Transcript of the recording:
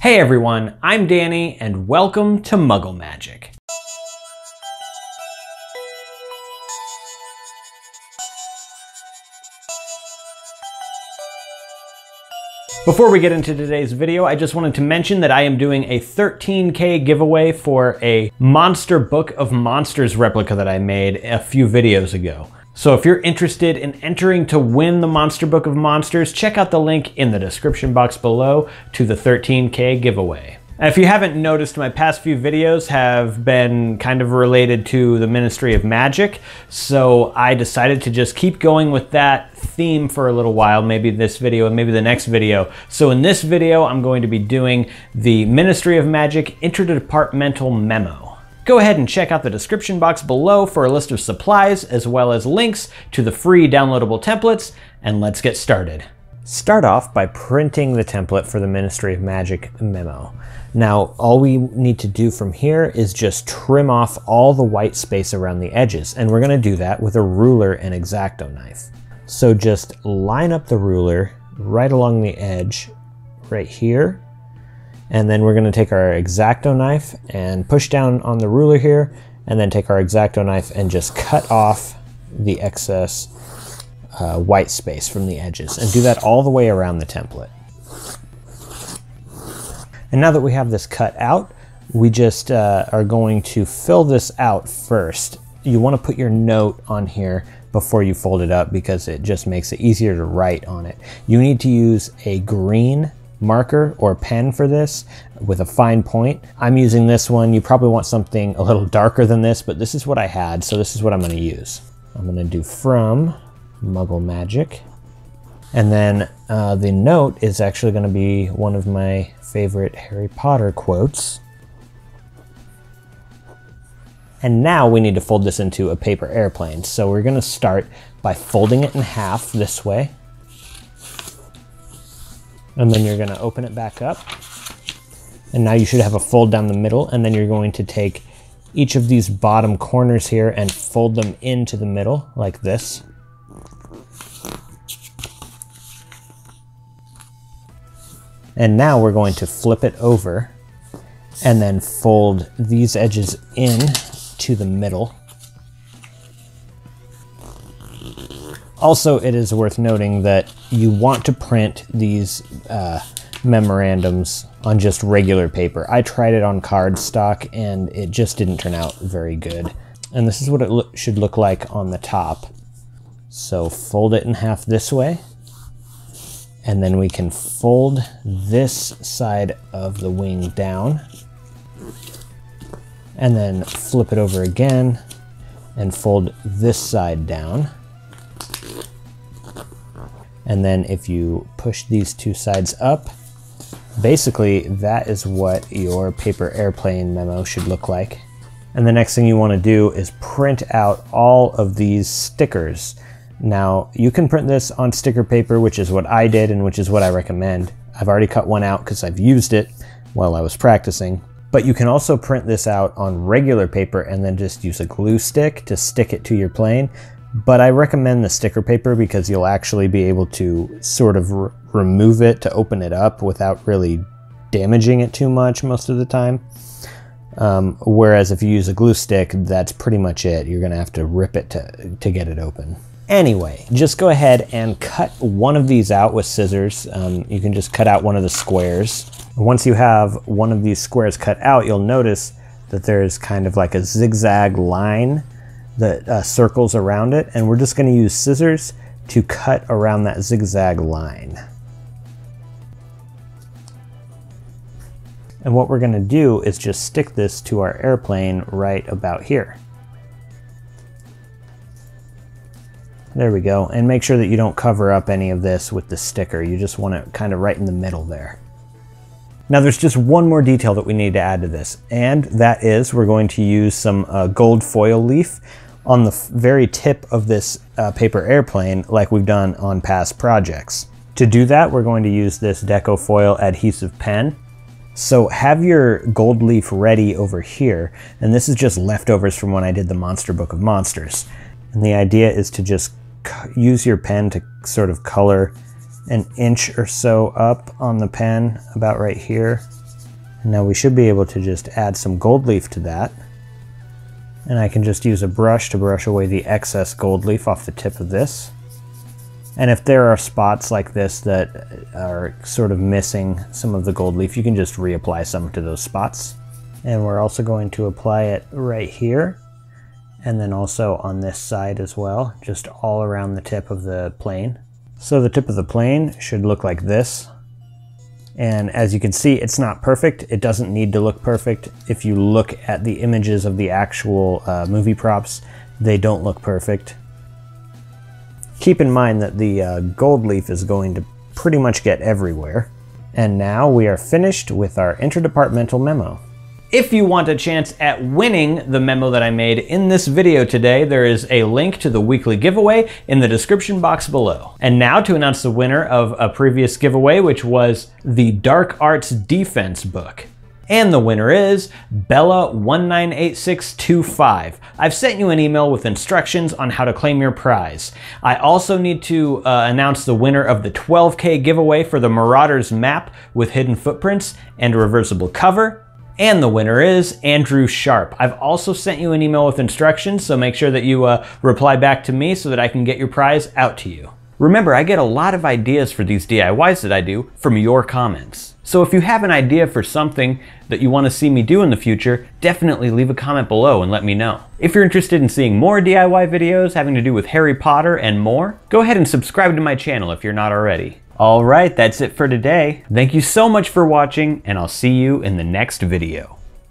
Hey everyone, I'm Danny and welcome to Muggle Magic. Before we get into today's video, I just wanted to mention that I am doing a 13K giveaway for a Monster Book of Monsters replica that I made a few videos ago. So if you're interested in entering to win the Monster Book of Monsters, check out the link in the description box below to the 13K giveaway. If you haven't noticed, my past few videos have been kind of related to the Ministry of Magic, so I decided to just keep going with that theme for a little while, maybe this video and maybe the next video. So in this video, I'm going to be doing the Ministry of Magic Interdepartmental Memo. Go ahead and check out the description box below for a list of supplies as well as links to the free downloadable templates, and let's get started. Start off by printing the template for the Ministry of Magic Memo. Now, all we need to do from here is just trim off all the white space around the edges, and we're gonna do that with a ruler and X-Acto knife. So just line up the ruler right along the edge, right here, and then we're gonna take our X-Acto knife and push down on the ruler here, and then take our X-Acto knife and just cut off the excess white space from the edges, and do that all the way around the template. And now that we have this cut out, we just are going to fill this out first. You want to put your note on here before you fold it up because it just makes it easier to write on it. You need to use a green marker or pen for this with a fine point. I'm using this one. You probably want something a little darker than this, but this is what I had, so this is what I'm going to use. I'm going to do from Muggle Magic. And then the note is actually going to be one of my favorite Harry Potter quotes. And now we need to fold this into a paper airplane. So we're going to start by folding it in half this way. And then you're going to open it back up. And now you should have a fold down the middle. And then you're going to take each of these bottom corners here and fold them into the middle like this. And now we're going to flip it over and then fold these edges in to the middle. Also, it is worth noting that you want to print these memorandums on just regular paper. I tried it on cardstock and it just didn't turn out very good. And this is what it should look like on the top. So fold it in half this way. And then we can fold this side of the wing down and then flip it over again and fold this side down. And then if you push these two sides up, basically that is what your paper airplane memo should look like. And the next thing you want to do is print out all of these stickers. Now, you can print this on sticker paper, which is what I did and which is what I recommend. I've already cut one out because I've used it while I was practicing. But you can also print this out on regular paper and then just use a glue stick to stick it to your plane. But I recommend the sticker paper because you'll actually be able to sort of remove it to open it up without really damaging it too much most of the time. Whereas if you use a glue stick, that's pretty much it. You're gonna have to rip it to get it open. Anyway, just go ahead and cut one of these out with scissors. You can just cut out one of the squares. Once you have one of these squares cut out, you'll notice that there's kind of like a zigzag line that circles around it, and we're just going to use scissors to cut around that zigzag line. And what we're going to do is just stick this to our airplane right about here. There we go, and make sure that you don't cover up any of this with the sticker. You just want it kind of right in the middle there. Now there's just one more detail that we need to add to this, and that is we're going to use some gold foil leaf on the very tip of this paper airplane like we've done on past projects. To do that, we're going to use this Deco Foil adhesive pen. So have your gold leaf ready over here, and this is just leftovers from when I did the Monster Book of Monsters. And the idea is to just use your pen to sort of color an inch or so up on the pen, about right here. Now we should be able to just add some gold leaf to that. And I can just use a brush to brush away the excess gold leaf off the tip of this. And if there are spots like this that are sort of missing some of the gold leaf, you can just reapply some to those spots. And we're also going to apply it right here, and then also on this side as well, just all around the tip of the plane. So the tip of the plane should look like this. And as you can see, it's not perfect. It doesn't need to look perfect. If you look at the images of the actual movie props, they don't look perfect. Keep in mind that the gold leaf is going to pretty much get everywhere. And now we are finished with our interdepartmental memo. If you want a chance at winning the memo that I made in this video today, there is a link to the weekly giveaway in the description box below. And now to announce the winner of a previous giveaway, which was the Dark Arts Defense book. And the winner is Bella198625. I've sent you an email with instructions on how to claim your prize. I also need to announce the winner of the 12K giveaway for the Marauders map with hidden footprints and a reversible cover. And the winner is Andrew Sharp. I've also sent you an email with instructions, so make sure that you reply back to me so that I can get your prize out to you. Remember, I get a lot of ideas for these DIYs that I do from your comments. So if you have an idea for something that you want to see me do in the future, definitely leave a comment below and let me know. If you're interested in seeing more DIY videos having to do with Harry Potter and more, go ahead and subscribe to my channel if you're not already. All right, that's it for today. Thank you so much for watching, and I'll see you in the next video.